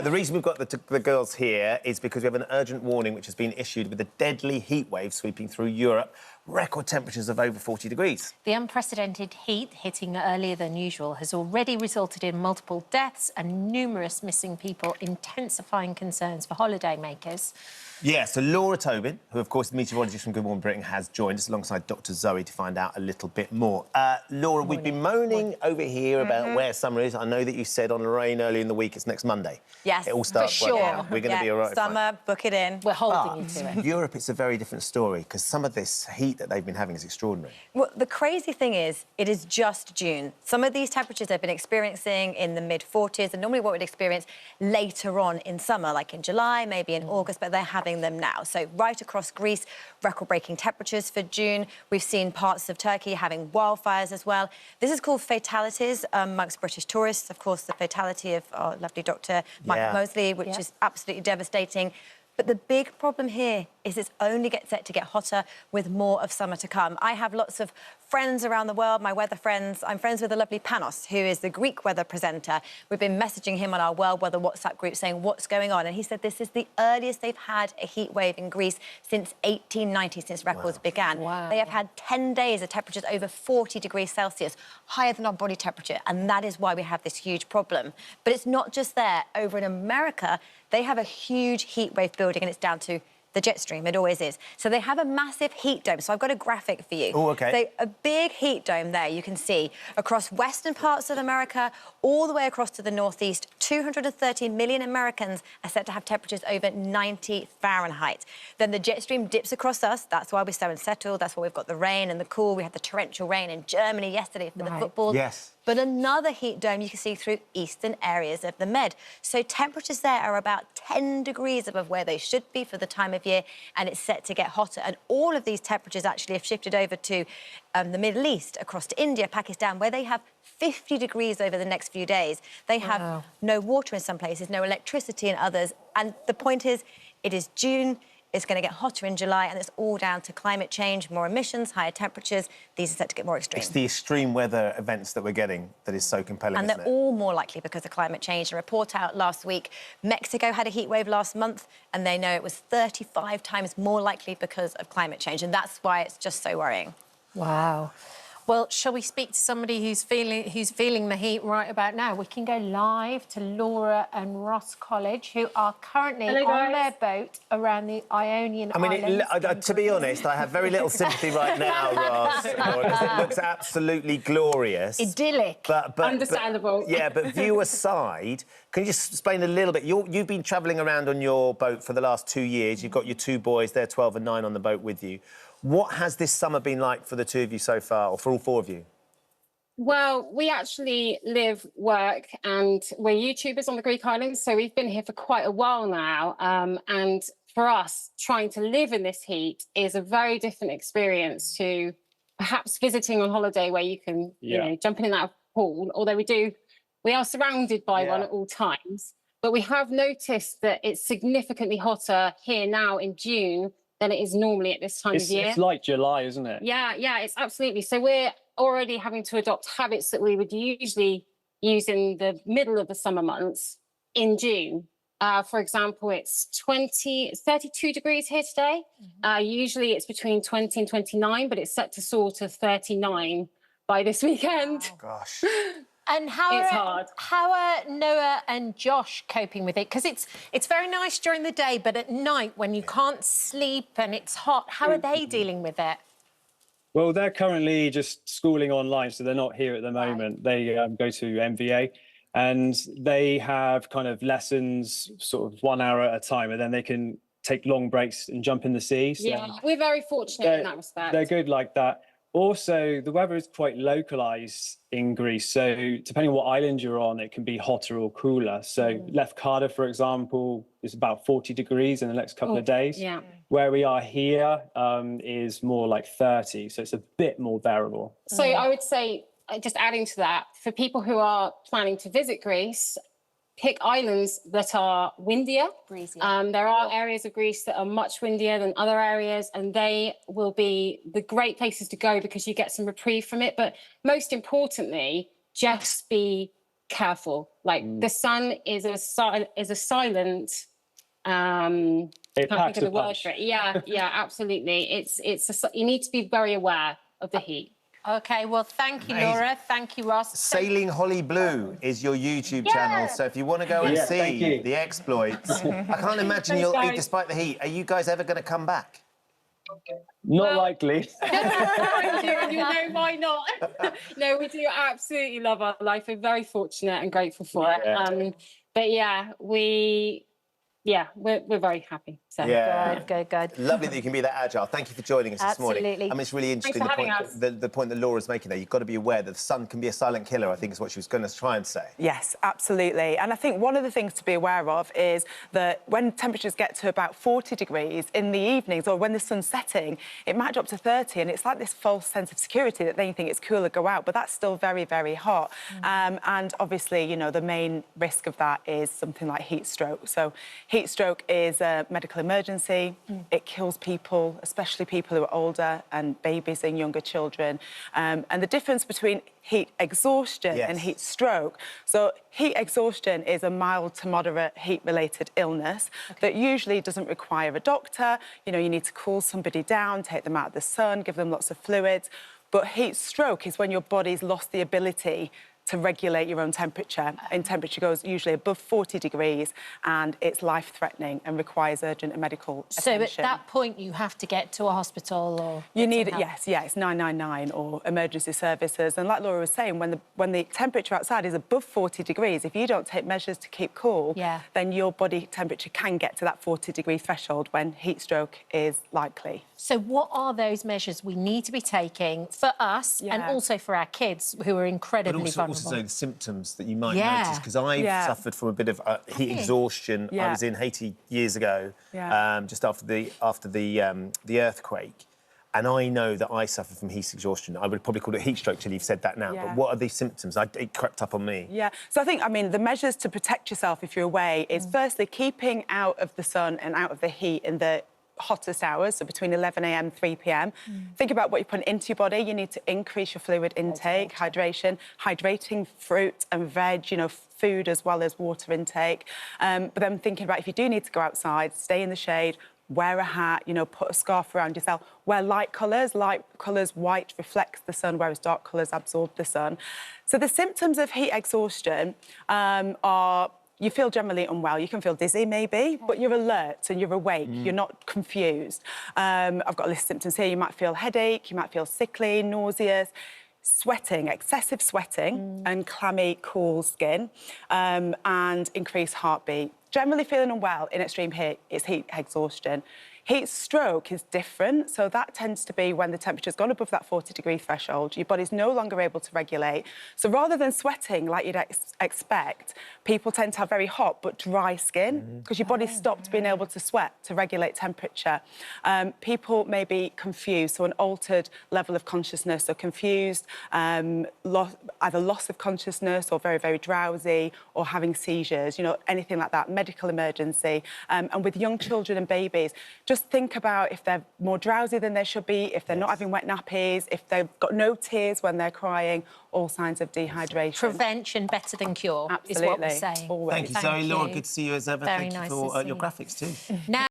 The reason we've got the girls here is because we have an urgent warning which has been issued with a deadly heat wave sweeping through Europe. Record temperatures of over 40 degrees. The unprecedented heat hitting earlier than usual has already resulted in multiple deaths and numerous missing people, intensifying concerns for holidaymakers. Yeah, so Laura Tobin, who, of course, the meteorologist from Good Morning Britain, has joined us alongside Dr Zoe to find out a little bit more. Laura, we've been moaning over here about where summer is. I know that you said on Lorraine earlier in the week it's next Monday. Yes, it all starts for sure. out. We're going to be all right. Summer, book it in. We're holding you to it. Europe, it's a very different story because some of this heat that they've been having is extraordinary. Well, the crazy thing is, it is just June. Some of these temperatures they've been experiencing in the mid-40s, and normally what we'd experience later on in summer, like in July, maybe in August, but they're having them now. So right across Greece, record-breaking temperatures for June. We've seen parts of Turkey having wildfires as well. This is called fatalities amongst British tourists. Of course, the fatality of our lovely Dr Michael Mosley, which is absolutely devastating. But the big problem here is it's only set to get hotter with more of summer to come. I have lots of friends around the world, my weather friends. I'm friends with the lovely Panos, who is the Greek weather presenter. We've been messaging him on our World Weather WhatsApp group saying what's going on. And he said this is the earliest they've had a heat wave in Greece since 1890, since records began. Wow. They have had 10 days of temperatures over 40 degrees Celsius, higher than our body temperature. And that is why we have this huge problem. But it's not just there. Over in America, they have a huge heat wave building, and it's down to the jet stream. It always is. So they have a massive heat dome. So I've got a graphic for you. Oh, OK. So a big heat dome there, you can see, across western parts of America, all the way across to the northeast. 230 million Americans are set to have temperatures over 90 Fahrenheit. Then the jet stream dips across us. That's why we're so unsettled. That's why we've got the rain and the cool. We had the torrential rain in Germany yesterday for the football. Yes. But another heat dome you can see through eastern areas of the Med. So temperatures there are about 10 degrees above where they should be for the time of year, and it's set to get hotter. And all of these temperatures actually have shifted over to the Middle East, across to India, Pakistan, where they have 50 degrees over the next few days. They have no water in some places, no electricity in others. And the point is, it is June. It's going to get hotter in July, and it's all down to climate change, more emissions, higher temperatures. These are set to get more extreme. It's the extreme weather events that we're getting that is so compelling, and they're all more likely because of climate change. A report out last week, Mexico had a heat wave last month, and they know it was 35 times more likely because of climate change, and that's why it's just so worrying. Wow. Well, shall we speak to somebody who's feeling the heat right about now? We can go live to Laura and Ross College, who are currently on their boat around the Ionian Islands. To be honest, I have very little sympathy right now, Ross, because it looks absolutely glorious. Idyllic. But Understandable. But view aside, can you just explain a little bit? You've been travelling around on your boat for the last 2 years. You've got your two boys, they're 12 and 9, on the boat with you. What has this summer been like for the two of you so far, or for all four of you? Well, we actually live, work, and we're YouTubers on the Greek islands, so we've been here for quite a while now. And for us, trying to live in this heat is a very different experience to perhaps visiting on holiday where you can, you know, jump in and out of a pool. Although we are surrounded by one at all times. But we have noticed that it's significantly hotter here now in June than it is normally at this time of year. It's like July, isn't it? Yeah, it's absolutely. So we're already having to adopt habits that we would usually use in the middle of the summer months in June. For example, it's 32 degrees here today. Usually it's between 20 and 29, but it's set to soar to 39 by this weekend. Oh, gosh. And how are Noah and Josh coping with it? Because it's very nice during the day, but at night when you can't sleep and it's hot, how are they dealing with it? Well, they're currently just schooling online, so they're not here at the moment. They go to MVA, and they have kind of lessons sort of 1 hour at a time, and then they can take long breaks and jump in the sea. So we're very fortunate in that respect. They're good like that. Also, the weather is quite localised in Greece, so depending on what island you're on, it can be hotter or cooler. So Lefkada, for example, is about 40 degrees in the next couple of days. Yeah. Where we are here is more like 30, so it's a bit more bearable. So I would say, just adding to that, for people who are planning to visit Greece, pick islands that are windier. Breezier. There are areas of Greece that are much windier than other areas, and they will be the great places to go because you get some reprieve from it. But most importantly, just be careful. Like the sun is a silent. It Can't think packs of a the word punch. for it. Yeah, yeah, absolutely. You need to be very aware of the heat. OK, well, thank you, Amazing. Laura. Thank you, Ross. Sailing Holly Blue is your YouTube channel, so if you want to go and Yeah, thank see you. the exploits, I can't imagine you'll eat despite the heat. Are you guys ever going to come back? Not likely. You know, why not? No, we do absolutely love our life. We're very fortunate and grateful for it. But yeah, we're very happy. So Yeah. Good. Lovely that you can be that agile. Thank you for joining us this morning. Absolutely. I mean, it's really interesting for having us. the point that Laura's making there. You've got to be aware that the sun can be a silent killer, I think is what she was going to try and say. Yes, absolutely. And I think one of the things to be aware of is that when temperatures get to about 40 degrees in the evenings or when the sun's setting, it might drop to 30 and it's like this false sense of security that then you think it's cooler, go out, but that's still very, very hot. And obviously, you know, the main risk of that is something like heat stroke. So heat stroke is a medical emergency. It kills people, especially people who are older and babies and younger children. And the difference between heat exhaustion and heat stroke. So heat exhaustion is a mild to moderate heat-related illness that usually doesn't require a doctor. You know, you need to cool somebody down, take them out of the sun, give them lots of fluids. But heat stroke is when your body's lost the ability to regulate your own temperature. And temperature goes usually above 40 degrees and it's life-threatening and requires urgent medical attention. So at that point, you have to get to a hospital or... You need it, yes, it's 999 or emergency services. And like Laura was saying, when the temperature outside is above 40 degrees, if you don't take measures to keep cool, then your body temperature can get to that 40-degree threshold when heat stroke is likely. So what are those measures we need to be taking for us and also for our kids who are incredibly vulnerable? Also the symptoms that you might notice, because I've suffered from a bit of heat exhaustion. I was in Haiti years ago, just after the earthquake, and I know that I suffer from heat exhaustion. I would probably call it heat stroke till you've said that now. But what are these symptoms? It crept up on me. Yeah, so I think, I mean, the measures to protect yourself if you're away is firstly keeping out of the sun and out of the heat in the hottest hours, so between 11 a.m. 3 p.m. Think about what you're putting into your body. You need to increase your fluid intake, hydration, hydrating fruit and veg, you know, food as well as water intake. But then thinking about if you do need to go outside, stay in the shade, wear a hat, you know, put a scarf around yourself, wear light colours. Light colours, white reflects the sun, whereas dark colours absorb the sun. So the symptoms of heat exhaustion are... You feel generally unwell. You can feel dizzy, maybe, but you're alert and you're awake. You're not confused. I've got a list of symptoms here. You might feel headache, you might feel sickly, nauseous, sweating, excessive sweating and clammy, cool skin and increased heartbeat. Generally feeling unwell in extreme heat is heat exhaustion. Heat stroke is different, so that tends to be when the temperature's gone above that 40-degree threshold, your body's no longer able to regulate. So rather than sweating like you'd expect, people tend to have very hot but dry skin because your body's stopped being able to sweat to regulate temperature. People may be confused, so an altered level of consciousness, so confused, either loss of consciousness or very, very drowsy or having seizures, you know, anything like that, medical emergency. And with young children and babies, just think about if they're more drowsy than they should be, if they're not having wet nappies, if they've got no tears when they're crying, all signs of dehydration. Prevention better than cure, Absolutely. is what we're saying. Always. Thank you, Zoe. Laura, good to see you as ever. Very Thank nice you to for see your you. graphics too. Now